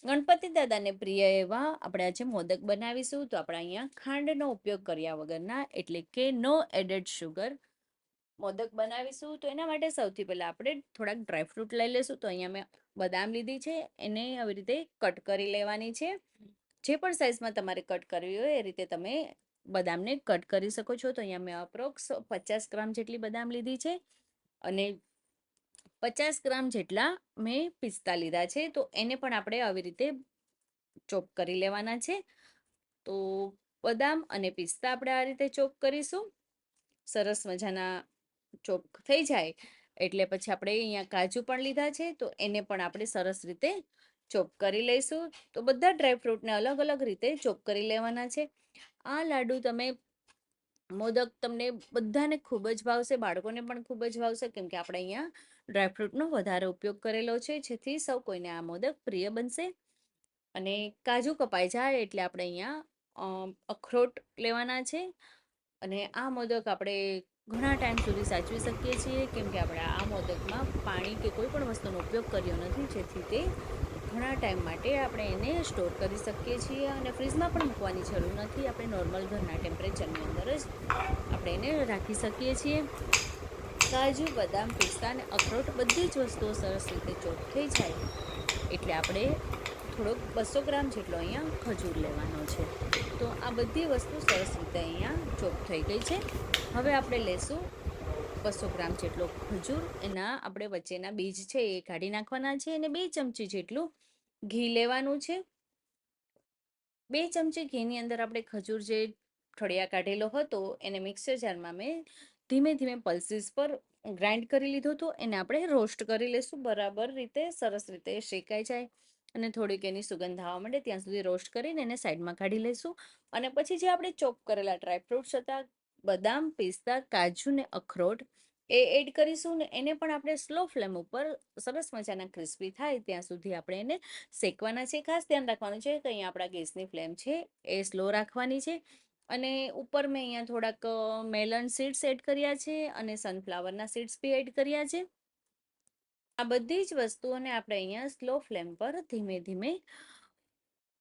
ગણપતિ દાદાને પ્રિય એવા આપણે આજે મોદક બનાવીશું. તો આપણે અહીંયા ખાંડનો ઉપયોગ કર્યા વગરના, એટલે કે નો એડેડ શુગર મોદક બનાવીશું. તો એના માટે સૌથી પહેલાં આપણે થોડાક ડ્રાયફ્રૂટ લઈ લઈશું. તો અહીંયા મેં બદામ લીધી છે, એને આવી રીતે કટ કરી લેવાની છે. જે પણ સાઇઝમાં તમારે કટ કરવી હોય એ રીતે તમે બદામને કટ કરી શકો છો. તો અહીંયા મેં અપ્રોક્સ 50 ગ્રામ જેટલી બદામ લીધી છે અને 50 ગ્રામ જેટલા મેં પિસ્તા લીધા છે. તો એને પણ આપણે આવી રીતે ચોપ કરી લેવાના છે. તો બદામ અને પિસ્તા આપણે આ રીતે ચોપ કરીશું. સરસ મજાના ચોપ થઈ જાય એટલે પછી આપણે અહીંયા કાજુ પણ લીધા છે, તો એને પણ આપણે સરસ રીતે ચોપ કરી લઈશું. તો બધા ડ્રાયફ્રૂટને અલગ અલગ રીતે ચોપ કરી લેવાના છે. આ લાડુ તમે મોદક તમને બધાને ખૂબ જ ભાવશે, બાળકોને પણ ખૂબ જ ભાવશે, કેમ કે આપણે અહીંયા ડ્રાયફ્રૂટનો વધારે ઉપયોગ કરેલો છે, જેથી સૌ કોઈને આ મોદક પ્રિય બનશે. અને કાજુ કપાઈ જાય એટલે આપણે અહીંયા અખરોટ લેવાના છે. અને આ મોદક આપણે ઘણા ટાઈમ સુધી સાચવી શકીએ છીએ, કેમ કે આપણે આ મોદકમાં પાણી કે કોઈ પણ વસ્તુનો ઉપયોગ કર્યો નથી, જેથી તે ઘણા ટાઈમ માટે આપણે એને સ્ટોર કરી શકીએ છીએ. અને ફ્રીજમાં પણ મૂકવાની જરૂર નથી, આપણે નોર્મલ ઘરના ટેમ્પરેચરની અંદર જ આપણે એને રાખી શકીએ છીએ. કાજુ, બદામ, પિસ્તા અને અખરોટ બધી જ વસ્તુઓ સરસ રીતે ચોપ થઈ જાય એટલે આપણે થોડોક 200 ગ્રામ જેટલો અહીંયા ખજૂર લેવાનો છે. તો આ બધી વસ્તુ સરસ રીતે અહીંયા ચોપ થઈ ગઈ છે. હવે આપણે લેશું 200 ગ્રામ જેટલો ખજૂર, એના આપણે વચ્ચેના બીજ છે એ કાઢી નાખવાના છે. અને 2 ચમચી જેટલું ઘી લેવાનું છે. 2 ચમચી ઘીની અંદર આપણે ખજૂર જે ઠળિયા કાઢેલો હતો એને મિક્સર જારમાં મેં ધીમે ધીમે પલ્સીસ પર ગ્રાઇન્ડ કરી લીધો હતો. એને આપણે રોસ્ટ કરી લઈશું બરાબર રીતે, સરસ રીતે શેકાઈ જાય અને થોડીક એની સુગંધ આવવા માંડે ત્યાં સુધી રોસ્ટ કરીને એને સાઈડમાં કાઢી લઈશું. અને પછી જે આપણે ચોપ કરેલા ડ્રાયફ્રૂટ્સ હતા, બદામ, પિસ્તા, કાજુ ને અખરોટ, એ એડ કરીશું. ને એને પણ આપણે સ્લો ફ્લેમ ઉપર સરસ મજાના ક્રિસ્પી થાય ત્યાં સુધી આપણે એને શેકવાના છે. ખાસ ધ્યાન રાખવાનું છે કે અહીંયા આપણા ગેસની ફ્લેમ છે એ સ્લો રાખવાની છે. અને ઉપર મેં અહીંયા થોડાક મેલન સીડ્સ એડ કર્યા છે અને સનફ્લાવરના સીડ્સ બી એડ કર્યા છે. આ બધી જ વસ્તુઓને આપણે અહીંયા સ્લો ફ્લેમ પર ધીમે ધીમે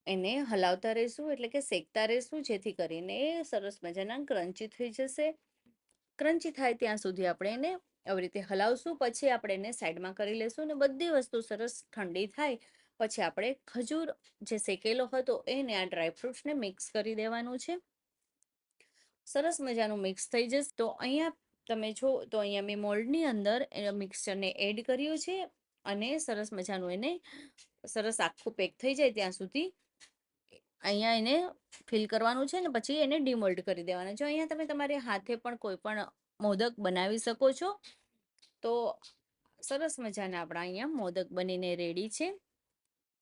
એને હલાવતા રહીશું, એટલે કે શેકતા રહીશું, જેથી કરીને સરસ મજાના ક્રન્ચી થઈ જશે. ક્રન્ચી થાય ત્યાં સુધી આપણે એને આવી રીતે હલાવશું. પછી આપણે એને સાઈડમાં કરી લઈશું અને બધી વસ્તુ સરસ ઠંડી થાય પછી આપણે ખજૂર જે શેકેલો હતો એને આ ડ્રાયફ્રૂટ્સને મિક્સ કરી દેવાનું છે. સરસ મજાનું મિક્સ થઈ જશે. તો અહીંયા તમે જો તો અહીંયા મેં મોલ્ડની અંદર મિક્સચરને એડ કર્યું છે અને સરસ મજાનું એને સરસ આખું પેક થઈ જાય ત્યાં સુધી અહીંયા એને ફિલ કરવાનું છે ને પછી એને ડિમોલ્ડ કરી દેવાના છે. અહીંયા તમે તમારી હાથે પણ કોઈ પણ મોદક બનાવી શકો છો. તો સરસ મજાના આપણા અહીંયા મોદક બનીને રેડી છે.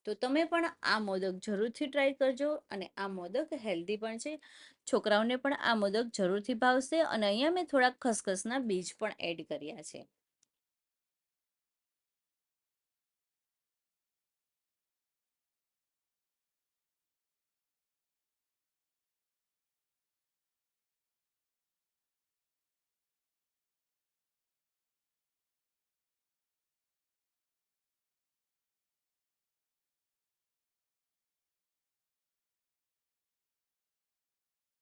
તો તમે પણ આ મોદક જરૂરથી ટ્રાય કરજો. અને આ મોદક હેલ્ધી પણ છે, છોકરાઓને પણ આ મોદક જરૂરથી ભાવશે. અને અહીંયા મેં થોડાક ખસખસના બીજ પણ એડ કર્યા છે.